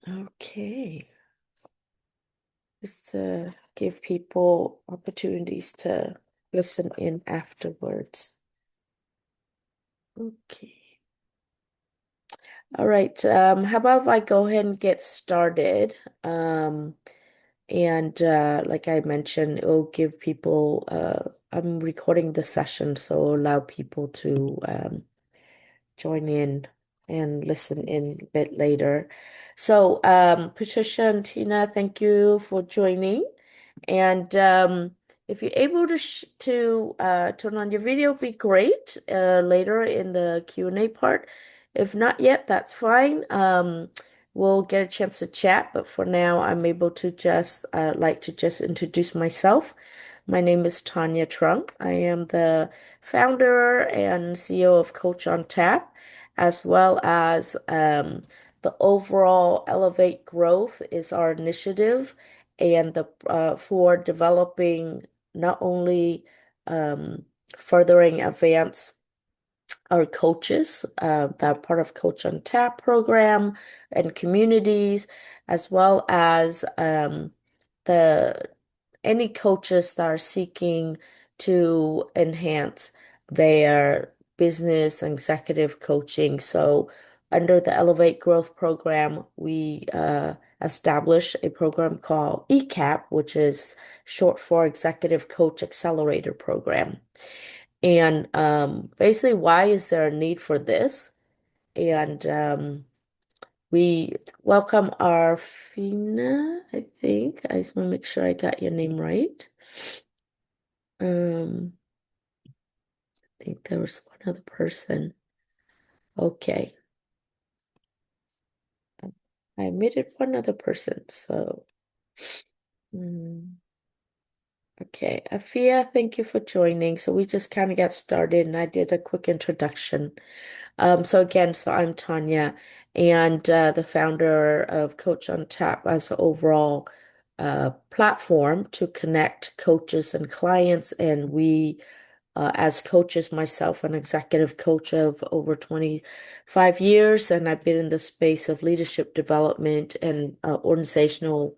Okay. Just to give people opportunities to listen in afterwards. Okay. All right. How about if I go ahead and get started? And like I mentioned, it will give people, I'm recording the session, so allow people to join in and listen in a bit later. So, Patricia and Tina, thank you for joining. And if you're able to turn on your video, be great later in the Q&A part. If not yet, that's fine. We'll get a chance to chat, but for now, I'm able to just like to just introduce myself. My name is Tanya Truong. I am the founder and CEO of Coach on Tap, as well as the overall Elevate Growth is our initiative, and the for developing not only um, furthering advance our coaches that are part of Coach on Tap program and communities, as well as the any coaches that are seeking to enhance their business and executive coaching. So, under the Elevate Growth program, we established a program called ECAP, which is short for Executive Coach Accelerator Program. And basically, why is there a need for this? And we welcome our Fina, I think. I just want to make sure I got your name right. I think there was one other person. Okay. I admitted one other person, so mm, okay. Afia, thank you for joining. So we just kind of got started and I did a quick introduction. So I'm Tanya and the founder of Coach on Tap as an overall platform to connect coaches and clients. And we, as coaches, myself, an executive coach of over 25 years, and I've been in the space of leadership development and organizational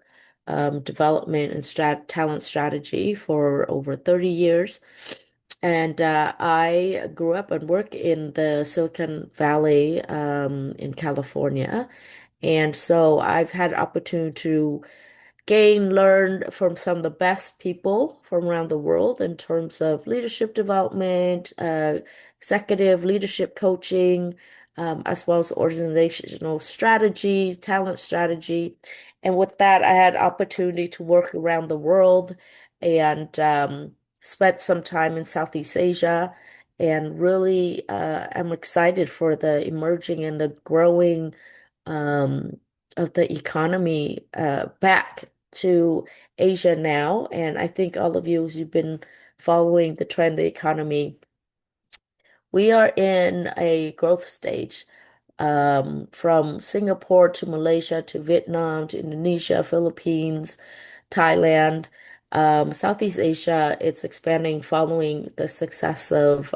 development and talent strategy for over 30 years. And I grew up and work in the Silicon Valley in California. And so I've had opportunity to learn from some of the best people from around the world in terms of leadership development, executive leadership coaching, as well as organizational strategy, talent strategy. And with that, I had opportunity to work around the world and spent some time in Southeast Asia. And really, I'm excited for the emerging and the growing of the economy back to Asia now. And I think all of you, as you've been following the trend of the economy, we are in a growth stage from Singapore to Malaysia to Vietnam to Indonesia, Philippines, Thailand, Southeast Asia. It's expanding following the success of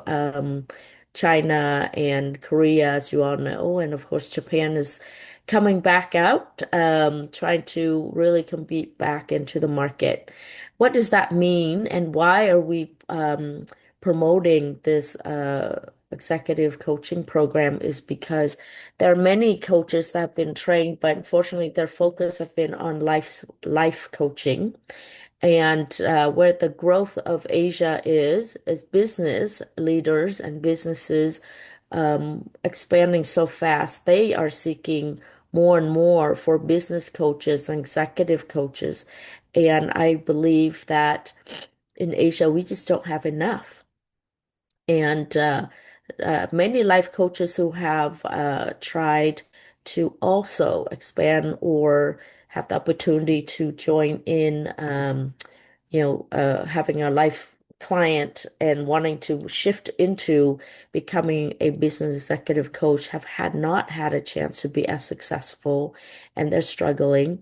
China and Korea, as you all know. And of course, Japan is coming back out, trying to really compete back into the market. What does that mean, and why are we promoting this executive coaching program? Is because there are many coaches that have been trained, but unfortunately, their focus have been on life coaching. And where the growth of Asia is business leaders and businesses expanding so fast. They are seeking more and more for business coaches and executive coaches. And I believe that in Asia, we just don't have enough. And many life coaches who have tried to also expand or have the opportunity to join in, having a life client and wanting to shift into becoming a business executive coach have not had a chance to be as successful, and they're struggling.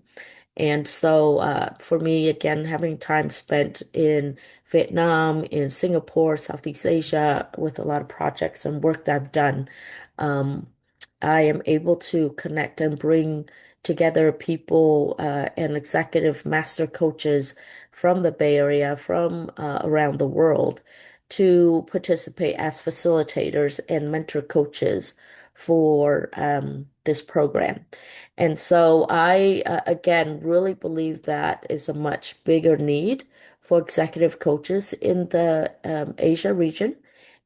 And so, for me, again, having time spent in Vietnam, in Singapore, Southeast Asia, with a lot of projects and work that I've done, um, I am able to connect and bring together people and executive master coaches from the Bay Area, from around the world, to participate as facilitators and mentor coaches for this program. And so I, again, really believe that is a much bigger need for executive coaches in the Asia region.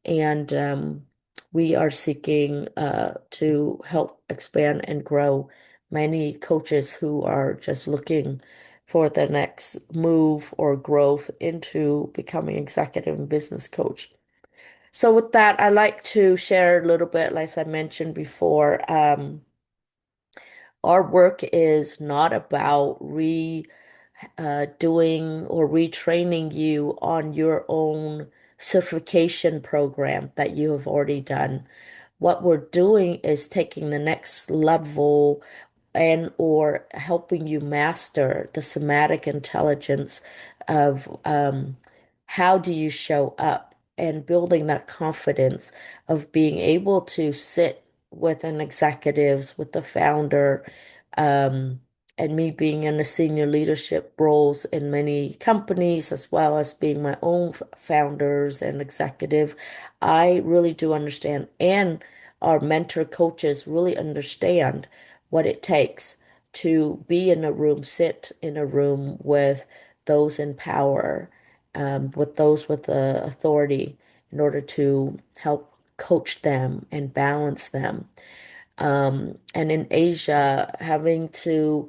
And we are seeking to help expand and grow many coaches who are just looking for the next move or growth into becoming executive and business coach. So with that, I like to share a little bit, like I mentioned before, our work is not about doing or retraining you on your own certification program that you have already done. What we're doing is taking the next level and or helping you master the somatic intelligence of how do you show up and building that confidence of being able to sit with an executives, with the founder, um, and me being in the senior leadership roles in many companies, as well as being my own founders and executive. I really do understand, and our mentor coaches really understand what it takes to be in a room, sit in a room with those in power, with those with the authority in order to help coach them and balance them. And in Asia, having to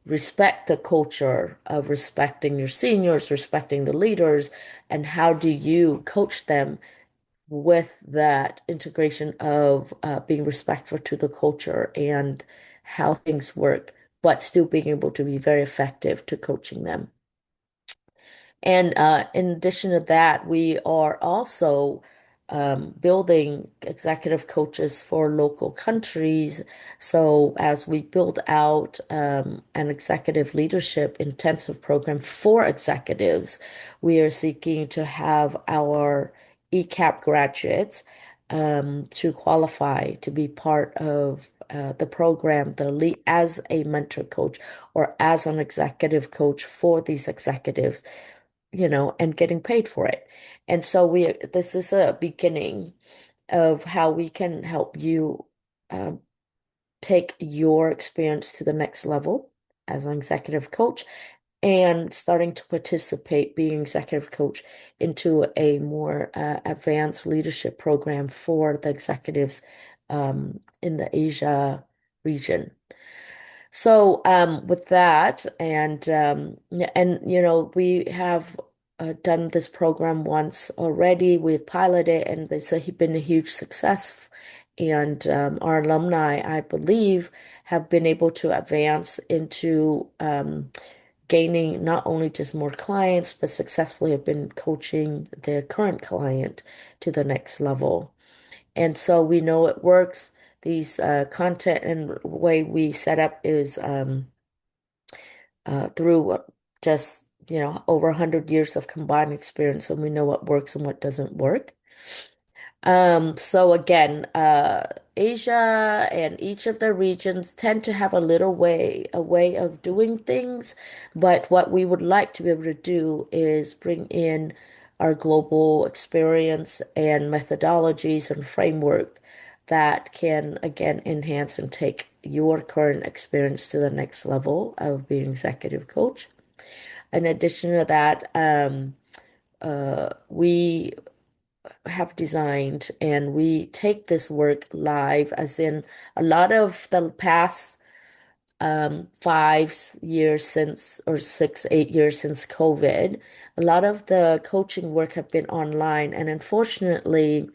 respect the culture of respecting your seniors, respecting the leaders, and how do you coach them with that integration of being respectful to the culture and how things work, but still being able to be very effective to coaching them. And in addition to that, we are also building executive coaches for local countries. So as we build out an executive leadership intensive program for executives, we are seeking to have our ECAP graduates to qualify to be part of the program, the lead as a mentor coach or as an executive coach for these executives, and getting paid for it. And so this is a beginning of how we can help you um, take your experience to the next level as an executive coach and starting to participate, being executive coach into a more advanced leadership program for the executives in the Asia region. So, with that, we have done this program once already. We've piloted, and it's been a huge success. And our alumni, I believe, have been able to advance into gaining not only just more clients, but successfully have been coaching their current client to the next level. And so we know it works. These content and way we set up is through just, over 100 years of combined experience, and we know what works and what doesn't work. So again, Asia and each of the regions tend to have a way of doing things, but what we would like to be able to do is bring in our global experience and methodologies and framework that can again enhance and take your current experience to the next level of being executive coach. In addition to that, we have designed and we take this work live, as in a lot of the past 5 years since, or 6, 8 years since COVID, a lot of the coaching work have been online. And unfortunately,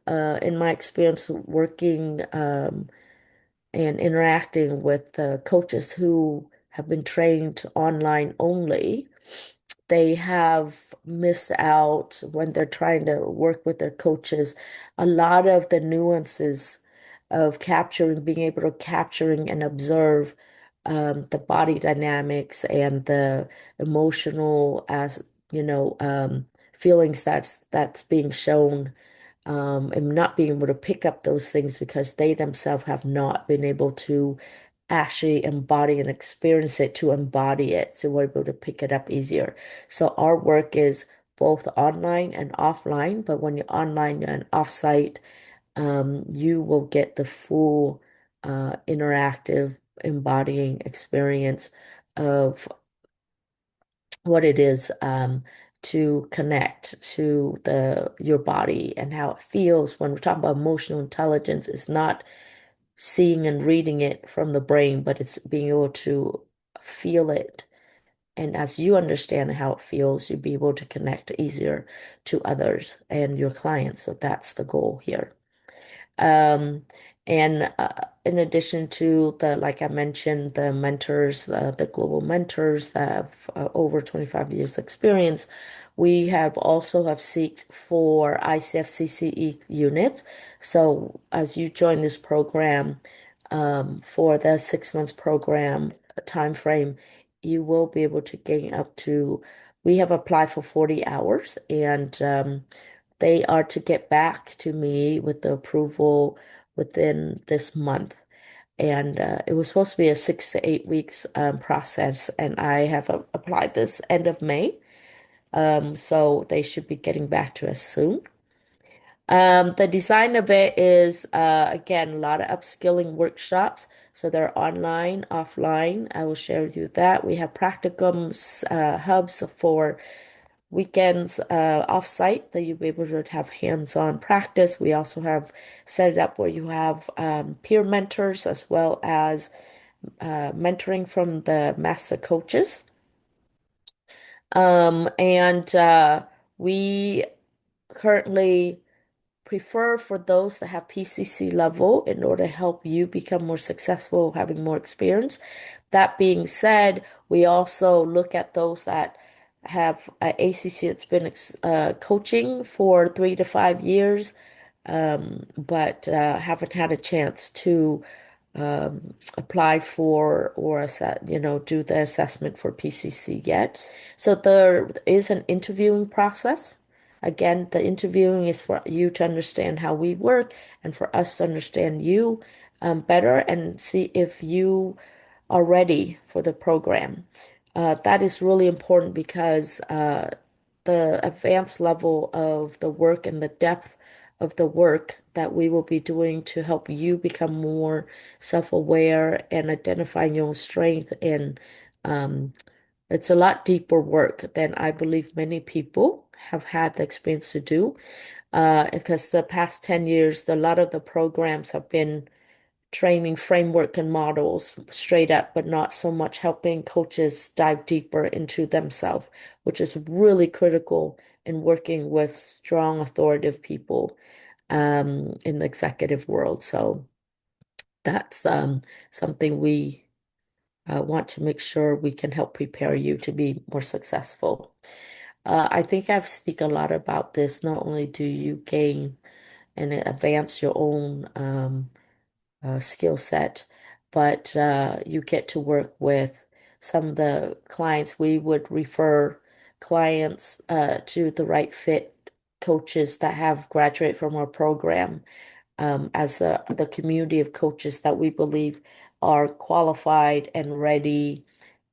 in my experience working and interacting with the coaches who have been trained online only, they have missed out when they're trying to work with their coaches a lot of the nuances of capturing, being able to capturing and observe the body dynamics and the emotional as feelings that's being shown, and not being able to pick up those things because they themselves have not been able to actually embody and experience it to embody it, so we're able to pick it up easier. So our work is both online and offline, but when you're online and offsite, you will get the full interactive embodying experience of what it is to connect to the your body and how it feels. When we're talking about emotional intelligence, it's not seeing and reading it from the brain, but it's being able to feel it. And as you understand how it feels, you'll be able to connect easier to others and your clients. So that's the goal here. Um, and in addition to the, like I mentioned, the mentors, the global mentors that have over 25 years experience, we have also have seeked for ICF CCE units. So as you join this program, for the 6 months program time frame, you will be able to gain up to, we have applied for 40 hours and they are to get back to me with the approval within this month. And it was supposed to be a 6 to 8 weeks process, and I have applied this end of May. So they should be getting back to us soon. The design of it is, again, a lot of upskilling workshops. So they're online, offline. I will share with you that. We have practicums, hubs for weekends off-site that you'll be able to have hands-on practice. We also have set it up where you have peer mentors as well as mentoring from the master coaches. And we currently prefer for those that have PCC level in order to help you become more successful, having more experience. That being said, we also look at those that have ACC that's been coaching for 3 to 5 years, but haven't had a chance to apply for or do the assessment for PCC yet. So there is an interviewing process. Again, the interviewing is for you to understand how we work and for us to understand you better and see if you are ready for the program. That is really important because the advanced level of the work and the depth of the work that we will be doing to help you become more self-aware and identifying your own strength and it's a lot deeper work than I believe many people have had the experience to do. Because the past 10 years, a lot of the programs have been training framework and models straight up, but not so much helping coaches dive deeper into themselves, which is really critical in working with strong, authoritative people in the executive world. So that's something we want to make sure we can help prepare you to be more successful. I think I've speak a lot about this. Not only do you gain and advance your own skill set, but you get to work with some of the clients. We would refer clients to the right fit coaches that have graduated from our program as the community of coaches that we believe are qualified and ready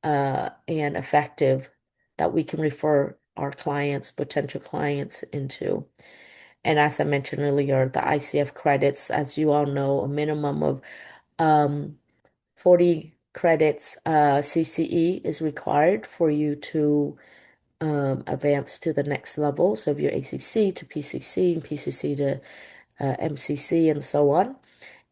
and effective that we can refer our clients, potential clients into. And as I mentioned earlier, the ICF credits, as you all know, a minimum of um, 40 credits CCE is required for you to advance to the next level. So if you're ACC to PCC and PCC to MCC and so on.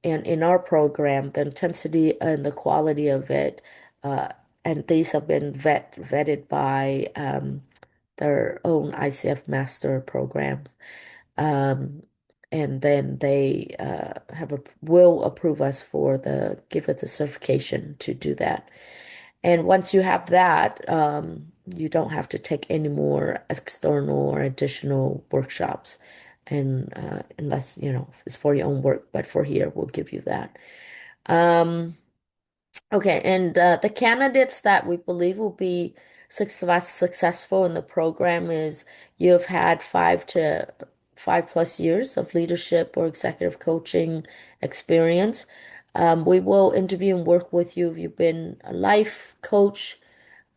And in our program, the intensity and the quality of it, uh, and these have been vetted by their own ICF master programs. Um, and then they will approve us for give it the certification to do that. And once you have that, you don't have to take any more external or additional workshops. And unless, it's for your own work, but for here, we'll give you that. Um, okay, and the candidates that we believe will be successful in the program is you have had 5 plus years of leadership or executive coaching experience. We will interview and work with you if you've been a life coach,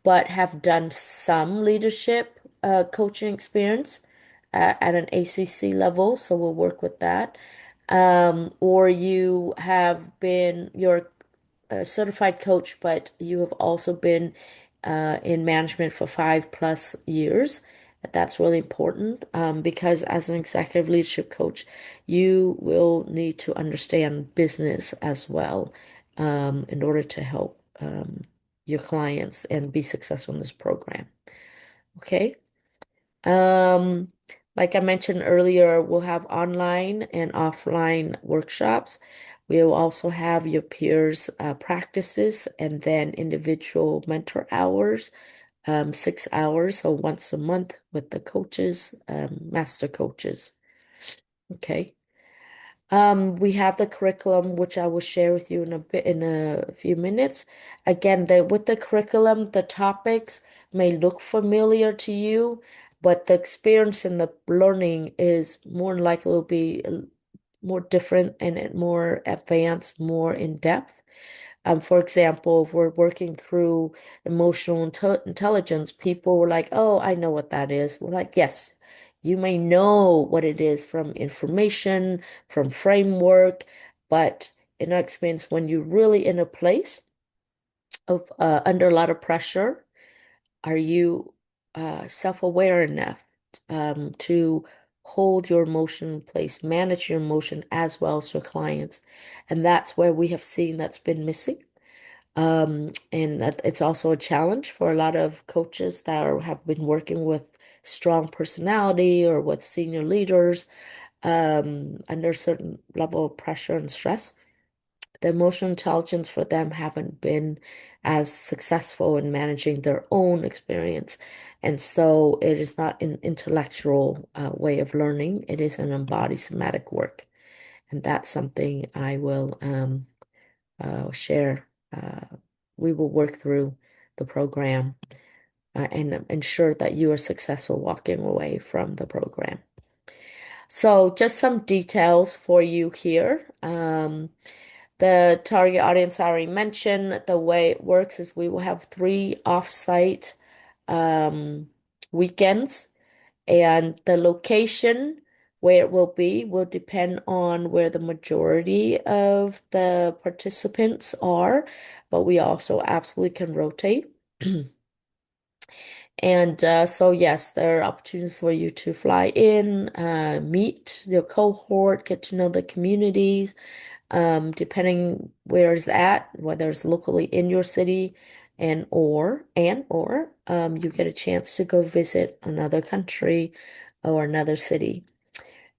but have done some leadership coaching experience at an ACC level. So we'll work with that. Or you have been, you're a certified coach, but you have also been in management for 5+ years. That's really important because as an executive leadership coach, you will need to understand business as well in order to help your clients and be successful in this program. Okay. Um, like I mentioned earlier, we'll have online and offline workshops. We'll also have your peers practices and then individual mentor hours, 6 hours, so once a month with the coaches, master coaches. Okay. We have the curriculum, which I will share with you in a few minutes. Again, with the curriculum, the topics may look familiar to you, but the experience and the learning is more likely will be more different and more advanced, more in depth. For example, if we're working through emotional intelligence, people were like, "Oh, I know what that is." We're like, "Yes, you may know what it is from information, from framework, but in our experience, when you're really in a place of under a lot of pressure, are you self-aware enough to hold your emotion in place, manage your emotion as well as your clients?" And that's where we have seen that's been missing. And it's also a challenge for a lot of coaches that have been working with strong personality or with senior leaders under a certain level of pressure and stress. The emotional intelligence for them haven't been as successful in managing their own experience. And so it is not an intellectual way of learning, it is an embodied somatic work. And that's something I will share. We will work through the program and ensure that you are successful walking away from the program. So, just some details for you here. The target audience I already mentioned. The way it works is we will have 3 offsite um, weekends, and the location where it will be will depend on where the majority of the participants are, but we also absolutely can rotate. And so, yes, there are opportunities for you to fly in, meet your cohort, get to know the communities, depending where it's at, whether it's locally in your city and or you get a chance to go visit another country or another city.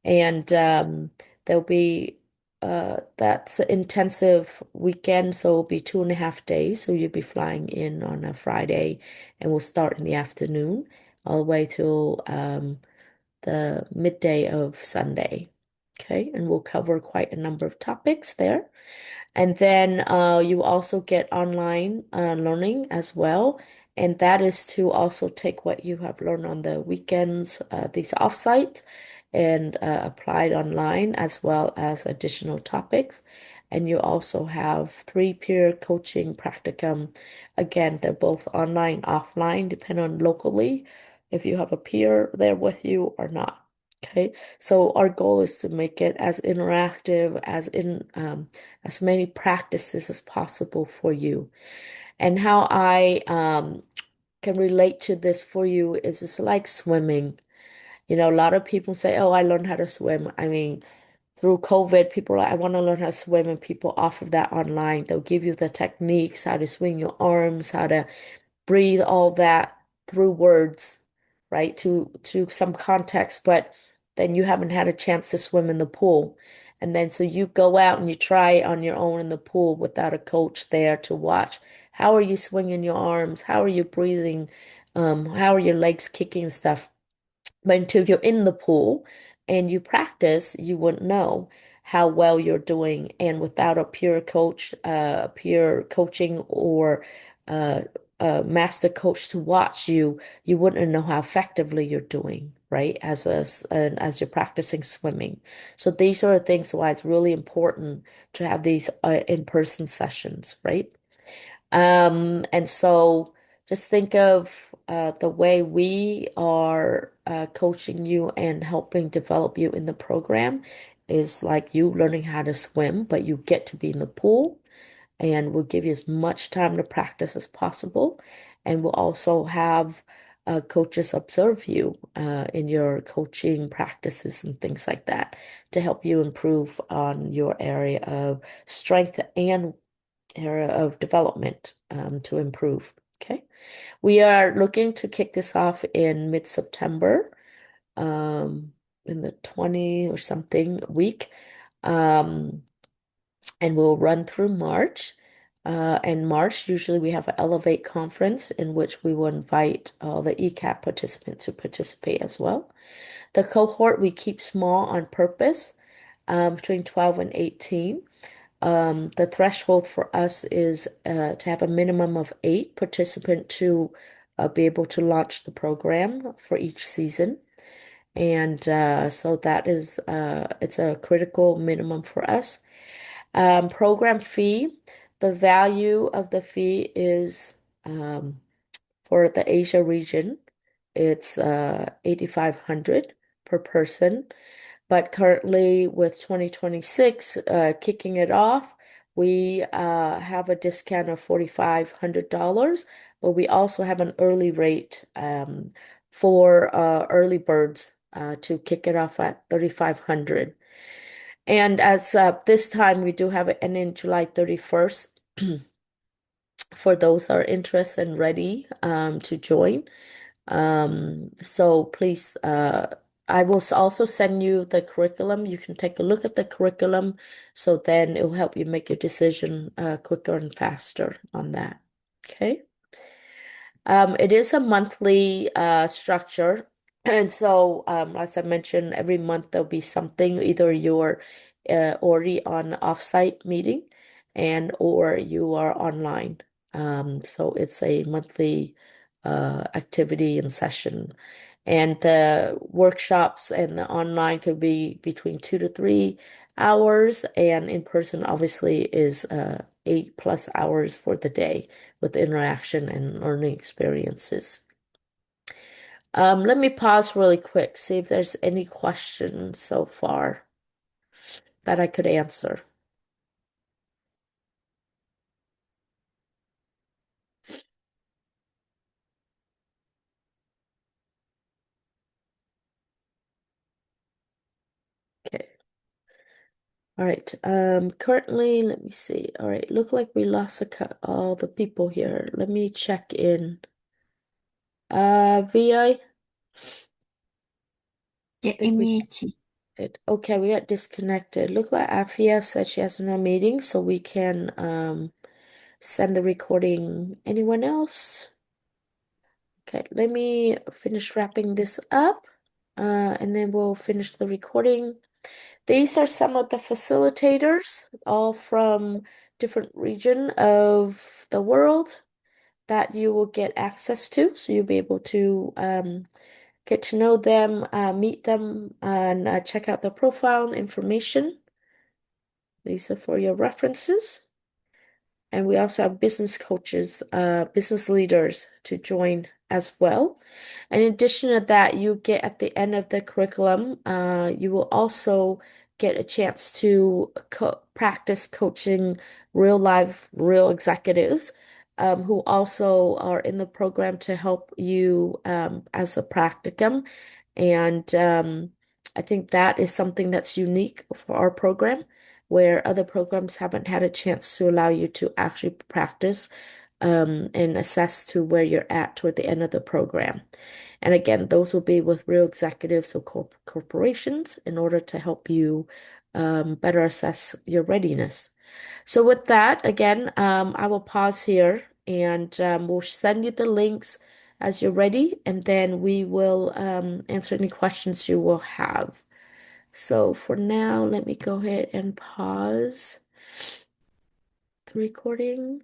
And there'll be that's an intensive weekend, so it'll be 2.5 days. So you'll be flying in on a Friday and we'll start in the afternoon all the way till the midday of Sunday. Okay, and we'll cover quite a number of topics there. And then you also get online learning as well. And that is to also take what you have learned on the weekends, these offsites, and apply it online as well as additional topics. And you also have 3 peer coaching practicum. Again, they're both online, offline, depending on locally, if you have a peer there with you or not. Okay, so our goal is to make it as interactive as many practices as possible for you. And how I can relate to this for you is it's like swimming. A lot of people say, "Oh, I learned how to swim." I mean, through COVID, people are like, "I want to learn how to swim," and people offer that online. They'll give you the techniques, how to swing your arms, how to breathe, all that through words, right? To some context, but then you haven't had a chance to swim in the pool. And then so you go out and you try it on your own in the pool without a coach there to watch. How are you swinging your arms? How are you breathing? How are your legs kicking and stuff? But until you're in the pool and you practice, you wouldn't know how well you're doing. And without a peer coach, peer coaching or uh, a master coach to watch you, you wouldn't know how effectively you're doing. right? As you're practicing swimming. So these are the things why it's really important to have these in-person sessions, right? And so just think of the way we are coaching you and helping develop you in the program is like you learning how to swim, but you get to be in the pool, and we'll give you as much time to practice as possible. And we'll also have coaches observe you in your coaching practices and things like that to help you improve on your area of strength and area of development to improve. Okay. We are looking to kick this off in mid-September, um, in the 20 or something week. Um, and we'll run through March. In March, usually we have an Elevate conference in which we will invite all the ECAP participants to participate as well. The cohort we keep small on purpose, between 12 and 18. The threshold for us is to have a minimum of 8 participants to be able to launch the program for each season. And so that is, it's a critical minimum for us. Program fee, the value of the fee is um, for the Asia region, it's 8,500 per person. But currently, with 2026 kicking it off, we have a discount of $4,500, but we also have an early rate for early birds to kick it off at 3,500. And as this time, we do have it ending July 31st for those that are interested and ready to join. So please, I will also send you the curriculum. You can take a look at the curriculum, so then it will help you make your decision quicker and faster on that. Okay. It is a monthly structure. And so, as I mentioned, every month there'll be something, either you're already on offsite meeting and or you are online. So it's a monthly activity and session. And the workshops and the online could be between 2 to 3 hours, and in person obviously is 8+ hours for the day with interaction and learning experiences. Let me pause really quick, see if there's any questions so far that I could answer. Okay. All right. Currently, let me see. All right. Look like we lost all the people here. Let me check in. VI, Dạ think em we nghe chị. did. Okay, we got disconnected. Look like Afia said she has no meeting, so we can send the recording. Anyone else? Okay, let me finish wrapping this up, and then we'll finish the recording. These are some of the facilitators, all from different region of the world that you will get access to. So you'll be able to get to know them, meet them, and check out their profile and information. These are for your references. And we also have business coaches, business leaders to join as well. And in addition to that, you get at the end of the curriculum, you will also get a chance to practice coaching real life, real executives who also are in the program to help you as a practicum. And I think that is something that's unique for our program, where other programs haven't had a chance to allow you to actually practice and assess to where you're at toward the end of the program. And again, those will be with real executives of corporations in order to help you better assess your readiness. So with that, again, I will pause here and we'll send you the links as you're ready, and then we will answer any questions you will have. So for now, let me go ahead and pause the recording.